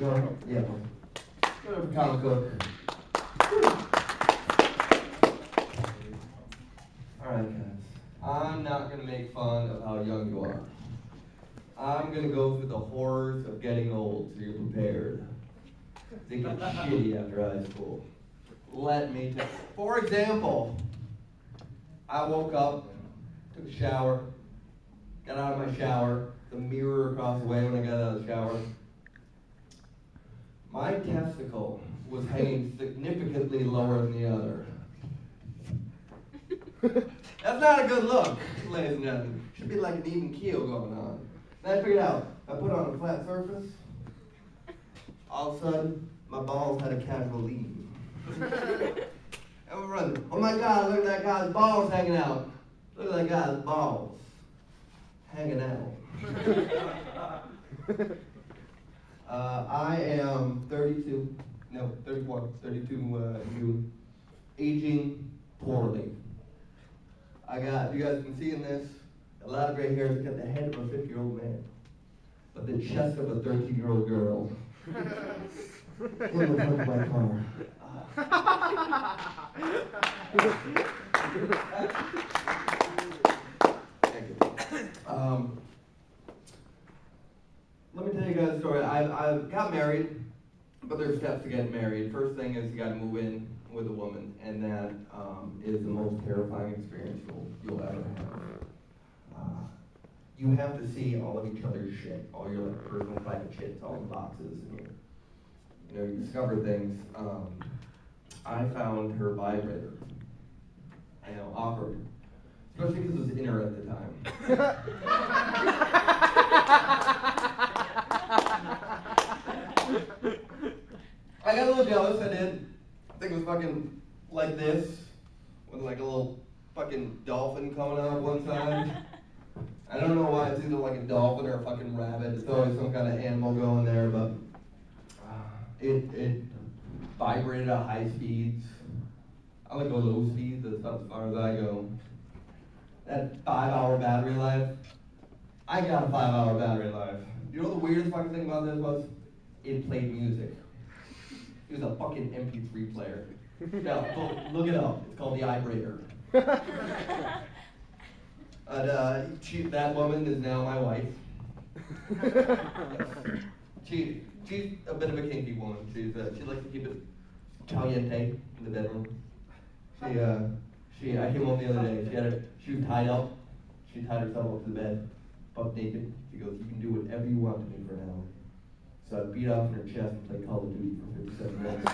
go? Yeah. Whatever, comic cook. Alright, guys. I'm not going to make fun of how young you are. I'm going to go through the horrors of getting old so you're prepared. It gets shitty after high school. Let me tell you. For example, I woke up, took a shower, got out of my shower, the mirror across the way when I got out of the shower. My testicle was hanging significantly lower than the other. That's not a good look, ladies and gentlemen. Should be like an even keel going on. Then I figured out, I put it on a flat surface. All of a sudden, my balls had a casual lean. And we're running. Oh my God, look at that guy's balls hanging out. Look at that guy's balls hanging out. I am 32, no, 31, 32 June, aging poorly. I got, you guys can see in this, a lot of gray hairs. I got the head of a 50-year-old man, but the chest of a 13-year-old girl. It looks like my car. Thank you. Let me tell you guys a story. I got married, but there's steps to getting married. First thing is you got to move in with a woman, and that is the most terrifying experience you'll ever have. You have to see all of each other's shit, all your like personal private shit, all the boxes, and you discover things. I found her vibrator. I know, awkward, especially because it was in her at the time. I got a little jealous, I did. I think it was fucking like this, with like a little fucking dolphin coming out of one side. I don't know why it's either like a dolphin or a fucking rabbit. It's always some kind of animal going there, but it vibrated at high speeds. I like go low speeds, that's about as far as I go. That 5-hour battery life, I got a 5-hour battery life. You know what the weirdest fucking thing about this was? It played music. It was a fucking MP3 player. Now, look it up. It's called the iBreaker. That woman is now my wife. She's a bit of a kinky woman. She likes to keep it caliente in the bedroom. I came home the other day. She was tied up. She tied herself up to the bed, buck naked. She goes, "You can do whatever you want to me for an hour." So I beat off in her chest and played Call of Duty for 57 minutes.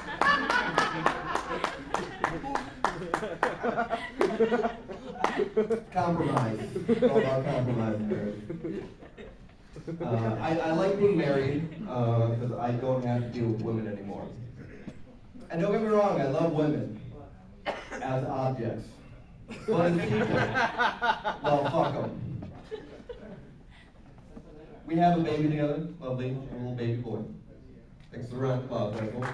Compromise. It's all about compromise in marriage. I like being married because I don't have to deal with women anymore. And don't get me wrong, I love women as objects. But as people, well, fuck them. We have a baby together, lovely, a little baby boy. Thanks for the round of applause, Michael.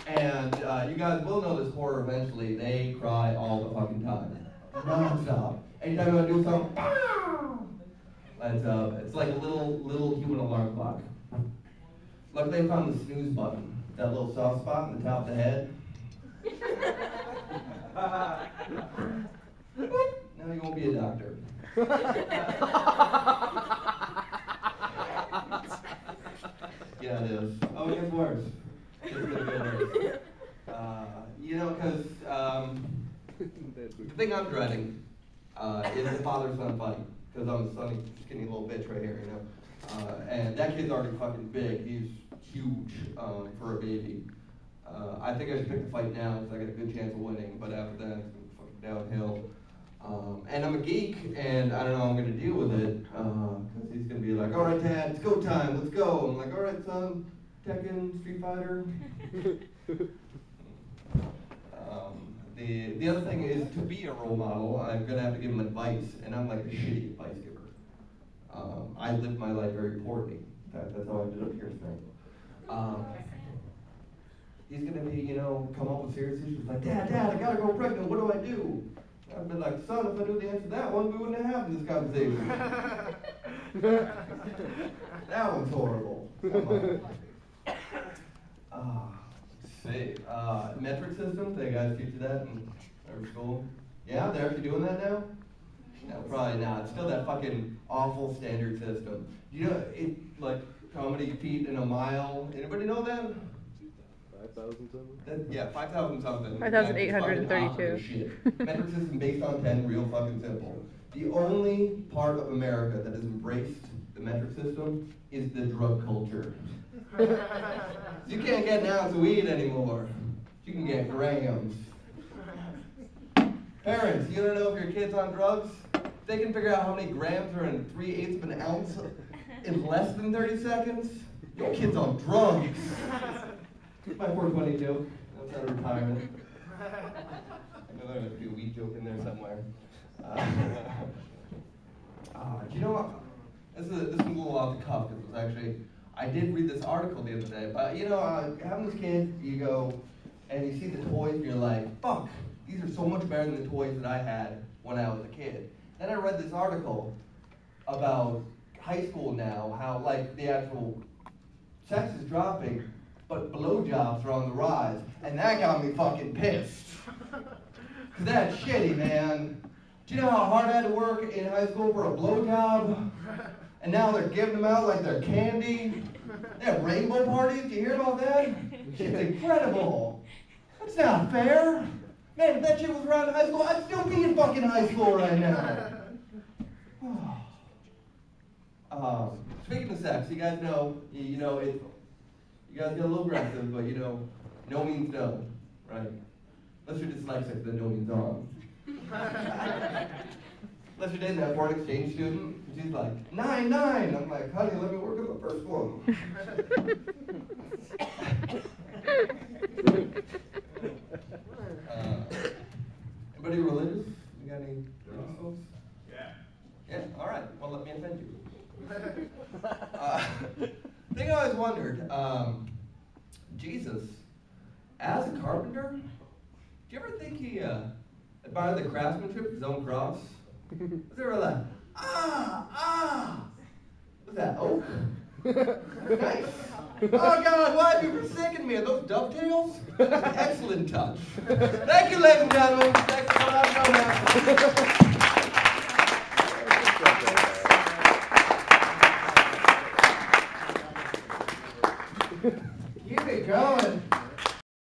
And you guys will know this horror eventually. They cry all the fucking time. Non-stop. Anytime you want to do something, it's like a little human alarm clock. Luckily I found the snooze button. That little soft spot in the top of the head. Now you won't be a doctor. Yeah, it is. Oh, it gets worse. It's gonna get worse. Because the thing I'm dreading is the father-son fight. Because I'm a skinny little bitch right here, and that kid's already fucking big. He's huge for a baby. I think I should pick the fight now because I got a good chance of winning. But after that, it's gonna be fucking downhill. And I'm a geek, and I don't know how I'm going to deal with it, because he's going to be like, "All right, Dad, it's go time, let's go." I'm like, "All right, son, Tekken, Street Fighter." The other thing is, to be a role model, I'm going to have to give him advice, and I'm like a shitty advice giver. I lived my life very poorly. That's how I ended up here tonight. He's going to be, come up with serious issues like, Dad, I got to go pregnant, what do I do? I'd be like, "Son, if I knew the answer to that one, we wouldn't have this conversation." That one's horrible. Come on. Let's see. Metric system, they guys teach you that in every school? Yeah, they're actually doing that now? No, probably not. It's still that fucking awful standard system. You know, like, how many feet in a mile? Anybody know that? 5,000 something? Yeah, 5,000 something. 5,832. Metric system based on 10, real fucking simple. The only part of America that has embraced the metric system is the drug culture. You can't get an ounce of weed anymore. You can get grams. Parents, you don't know if your kid's on drugs? They can figure out how many grams are in 3/8 of an ounce in less than 30 seconds. Your kid's on drugs. My 422. That's out of retirement. I know there's a weed joke in there somewhere. You know what? This is a little off the cuff because it was actually, I did read this article the other day. But you know, having this kid, you go and you see the toys and you're like, fuck, these are so much better than the toys that I had when I was a kid. Then I read this article about high school now, how like the actual sex is dropping, but blowjobs are on the rise. And that got me fucking pissed. Cause that's shitty, man. Do you know how hard I had to work in high school for a blowjob? And now they're giving them out like they're candy. They have rainbow parties. Do you hear about that? It's incredible. That's not fair. Man, if that shit was around in high school, I'd still be in fucking high school right now. Speaking of sex, you guys know, you guys get a little aggressive, but you know, no means no, right? Unless you're dyslexic, then no means on. Unless you're dating that foreign exchange student, and she's like, 9. I'm like, honey, let me work on the first one. Anybody religious? You got any religious folks? Yeah, all right. Well, let me offend you. Thing I always wondered, Jesus, as a carpenter, do you ever think he admired the craftsmanship of his own cross? Was they were like, what's that, oak? Nice. Oh God, why have you forsaken me? Are those dovetails? That's an excellent touch. Thank you, ladies and gentlemen. Thanks for coming out.